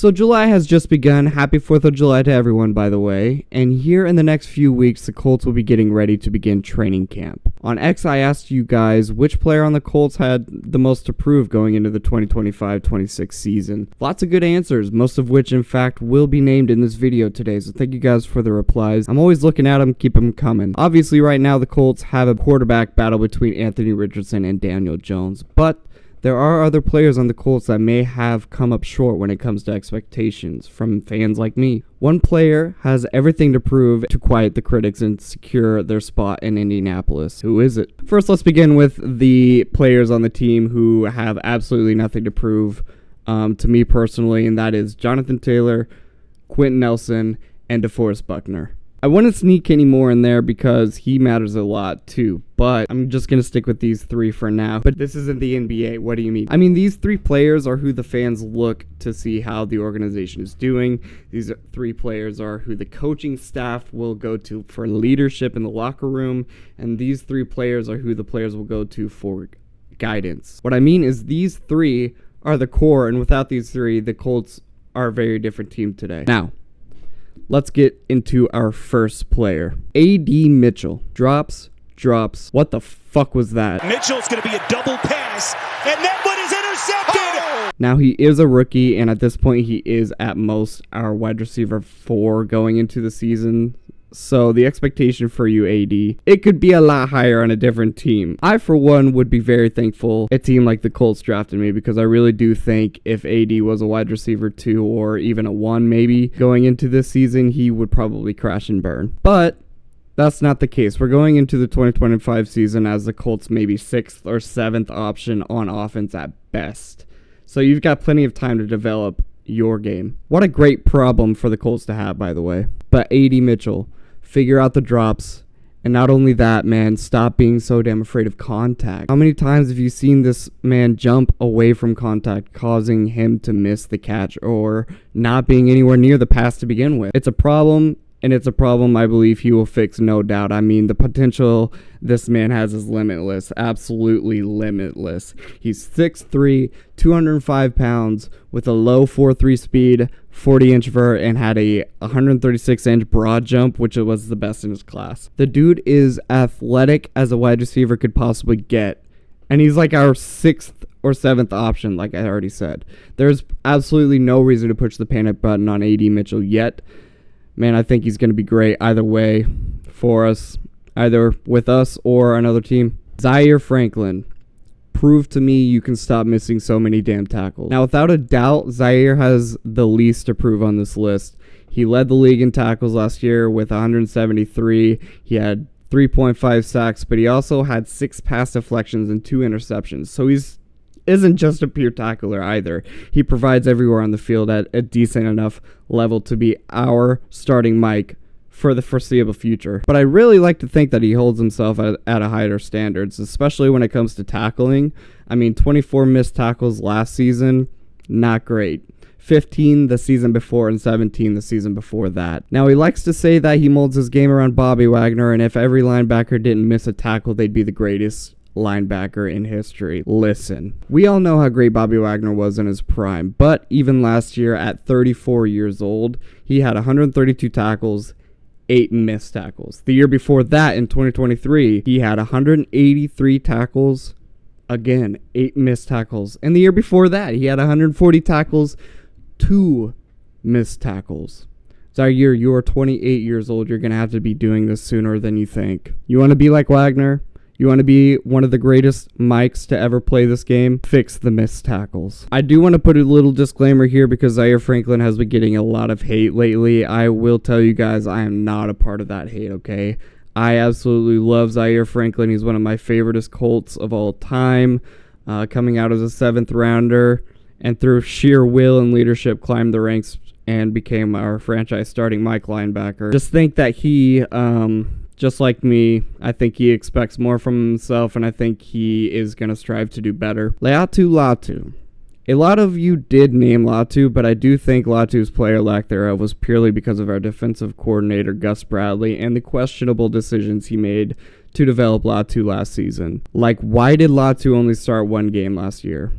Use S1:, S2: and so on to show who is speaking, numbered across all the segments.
S1: So July has just begun. Happy 4th of July to everyone, by the way. And here in the next few weeks, the Colts will be getting ready to begin training camp. On X, I asked you guys which player on the Colts had the most to prove going into the 2025-26 season. Lots of good answers, most of which, in fact, will be named in this video today. So thank you guys for the replies. I'm always looking at them, keep them coming. Obviously, right now, the Colts have a quarterback battle between Anthony Richardson and Daniel Jones, but there are other players on the Colts that may have come up short when it comes to expectations from fans like me. One player has everything to prove to quiet the critics and secure their spot in Indianapolis. Who is it? First, let's begin with the players on the team who have absolutely nothing to prove to me personally, and that is Jonathan Taylor, Quentin Nelson, and DeForest Buckner. I wouldn't sneak any more in there because he matters a lot too, but I'm just going to stick with these three for now. But this isn't the NBA. What do you mean? I mean, these three players are who the fans look to see how the organization is doing. These three players are who the coaching staff will go to for leadership in the locker room. And these three players are who the players will go to for guidance. What I mean is these three are the core, and without these three, the Colts are a very different team today. Now, let's get into our first player. Adonai Mitchell. Drops. What the fuck was that?
S2: Mitchell's going to be a double pass, and that one is intercepted! Oh!
S1: Now, he is a rookie, and at this point, he is at most our wide receiver 4 going into the season. So the expectation for you, AD, it could be a lot higher on a different team. I, for one, would be very thankful a team like the Colts drafted me, because I really do think if AD was a wide receiver 2 or even a 1 maybe going into this season, he would probably crash and burn. But that's not the case. We're going into the 2025 season as the Colts maybe 6th or 7th option on offense at best. So you've got plenty of time to develop your game. What a great problem for the Colts to have, by the way. But Adonai Mitchell, figure out the drops, and not only that, man, stop being so damn afraid of contact. How many times have you seen this man jump away from contact, causing him to miss the catch or not being anywhere near the pass to begin with? It's a problem, and it's a problem I believe he will fix, no doubt. I mean, the potential this man has is limitless, absolutely limitless. He's 6'3", 205 pounds, with a low 4.3 speed, 40-inch vert, and had a 136-inch broad jump, which was the best in his class. The dude is athletic as a wide receiver could possibly get, and he's like our 6th or 7th option, like I already said. There's absolutely no reason to push the panic button on Adonai Mitchell yet. Man, I think he's going to be great either way for us, either with us or another team. Zaire Franklin. Prove to me you can stop missing so many damn tackles. Now, without a doubt, Zaire has the least to prove on this list. He led the league in tackles last year with 173. He had 3.5 sacks, but he also had 6 pass deflections and 2 interceptions. So isn't just a pure tackler either. He provides everywhere on the field at a decent enough level to be our starting Mike for the foreseeable future. But I really like to think that he holds himself at a higher standards, especially when it comes to tackling. I mean, 24 missed tackles last season, not great. 15 the season before and 17 the season before that. Now, he likes to say that he molds his game around Bobby Wagner, and if every linebacker didn't miss a tackle, they'd be the greatest linebacker in history. Listen, we all know how great Bobby Wagner was in his prime, but even last year at 34 years old, he had 132 tackles, 8 missed tackles. The year before that, in 2023, he had 183 tackles, again, 8 missed tackles. And the year before that, he had 140 tackles, 2 missed tackles. Zaire, you're 28 years old. You're going to have to be doing this sooner than you think. You want to be like Wagner? You want to be one of the greatest Mikes to ever play this game? Fix the missed tackles. I do want to put a little disclaimer here because Zaire Franklin has been getting a lot of hate lately. I will tell you guys I am not a part of that hate, okay? I absolutely love Zaire Franklin. He's one of my favoriteest Colts of all time. Coming out as a 7th rounder, and through sheer will and leadership climbed the ranks and became our franchise starting Mike linebacker. Just think that he... just like me, I think he expects more from himself, and I think he is going to strive to do better. Laiatu Latu. A lot of you did name Latu, but I do think Latu's player lack thereof was purely because of our defensive coordinator, Gus Bradley, and the questionable decisions he made to develop Latu last season. Like, why did Latu only start 1 game last year?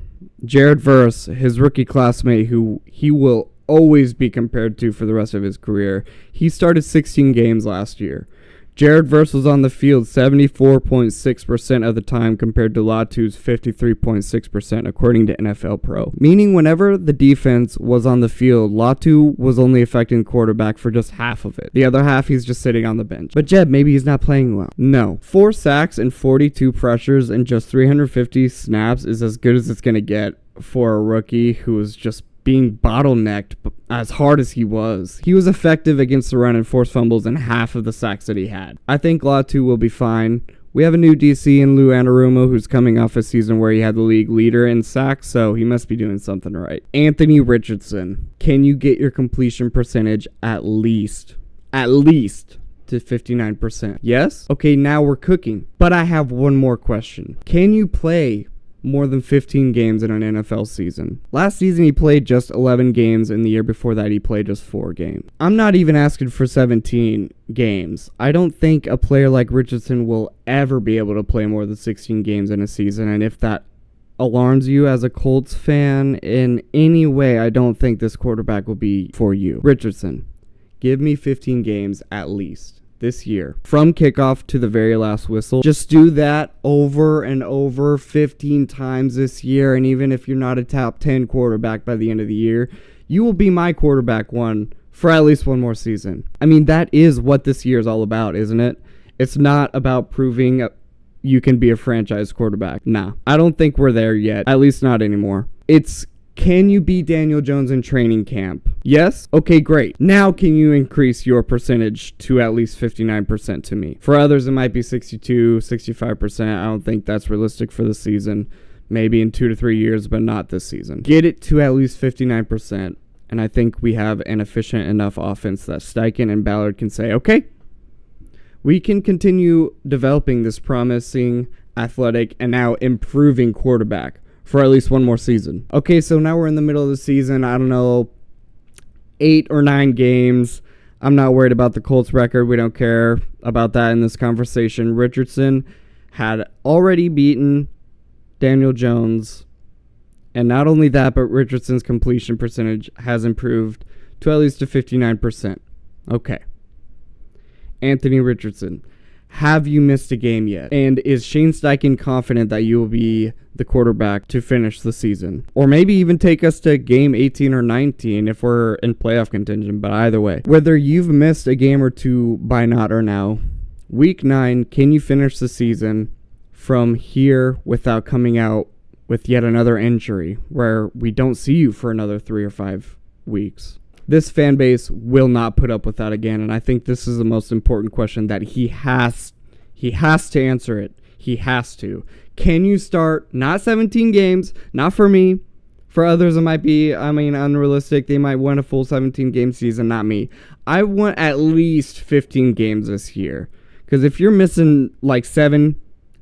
S1: Jared Verse, his rookie classmate, who he will always be compared to for the rest of his career. He started 16 games last year. Jared Verse was on the field 74.6% of the time compared to Latu's 53.6%, according to NFL Pro. Meaning whenever the defense was on the field, Latu was only affecting the quarterback for just half of it. The other half, he's just sitting on the bench. But Jeb, maybe he's not playing well. No. 4 sacks and 42 pressures and just 350 snaps is as good as it's going to get for a rookie who was just being bottlenecked as hard as he was. He was effective against the run and forced fumbles in half of the sacks that he had. I think Latu will be fine. We have a new DC in Lou Anarumo who's coming off a season where he had the league leader in sacks, so he must be doing something right. Anthony Richardson, can you get your completion percentage at least to 59%? Yes? Okay, now we're cooking. But I have one more question. Can you play more than 15 games in an NFL season? Last season he played just 11 games, and the year before that he played just 4 games. I'm not even asking for 17 games. I don't think a player like Richardson will ever be able to play more than 16 games in a season, and if that alarms you as a Colts fan in any way, I don't think this quarterback will be for you. Richardson, give me 15 games at least this year, from kickoff to the very last whistle. Just do that over and over 15 times this year, and even if you're not a top 10 quarterback by the end of the year, you will be my quarterback one for at least one more season. I mean, that is what this year is all about, isn't it? It's not about proving you can be a franchise quarterback. Nah, I don't think we're there yet, at least not anymore. It's, can you beat Daniel Jones in training camp? Yes? Okay, great. Now can you increase your percentage to at least 59% to me? For others, it might be 62, 65%. I don't think that's realistic for the season. Maybe in 2 to 3 years, but not this season. Get it to at least 59%, and I think we have an efficient enough offense that Steichen and Ballard can say, okay, we can continue developing this promising, athletic, and now improving quarterback for at least one more season. Okay, so now we're in the middle of the season. I don't know, 8 or 9 games. I'm not worried about the Colts record. We don't care about that in this conversation. Richardson had already beaten Daniel Jones. And not only that, but Richardson's completion percentage has improved to at least to 59%. Okay. Anthony Richardson, have you missed a game yet? And is Shane Steichen confident that you will be the quarterback to finish the season? Or maybe even take us to game 18 or 19 if we're in playoff contention, but either way. Whether you've missed a game or two by not or now, week 9, can you finish the season from here without coming out with yet another injury where we don't see you for another 3 or 5 weeks? This fan base will not put up with that again, and I think this is the most important question that he has to answer it. He has to. Can you start not 17 games? Not for me. For others, it might be, unrealistic. They might want a full 17-game season, not me. I want at least 15 games this year. Because if you're missing like 7,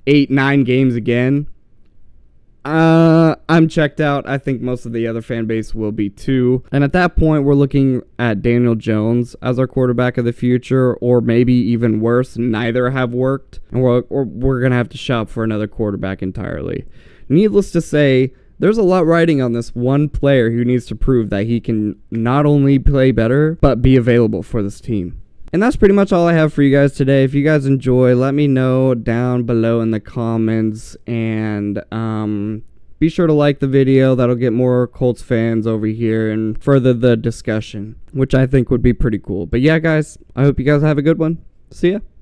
S1: 8, 9 games again, I'm checked out. I think most of the other fan base will be too. And at that point, we're looking at Daniel Jones as our quarterback of the future, or maybe even worse, neither have worked. And we're going to have to shop for another quarterback entirely. Needless to say, there's a lot riding on this one player who needs to prove that he can not only play better, but be available for this team. And that's pretty much all I have for you guys today. If you guys enjoy, let me know down below in the comments. And be sure to like the video. That'll get more Colts fans over here and further the discussion, which I think would be pretty cool. But yeah, guys, I hope you guys have a good one. See ya.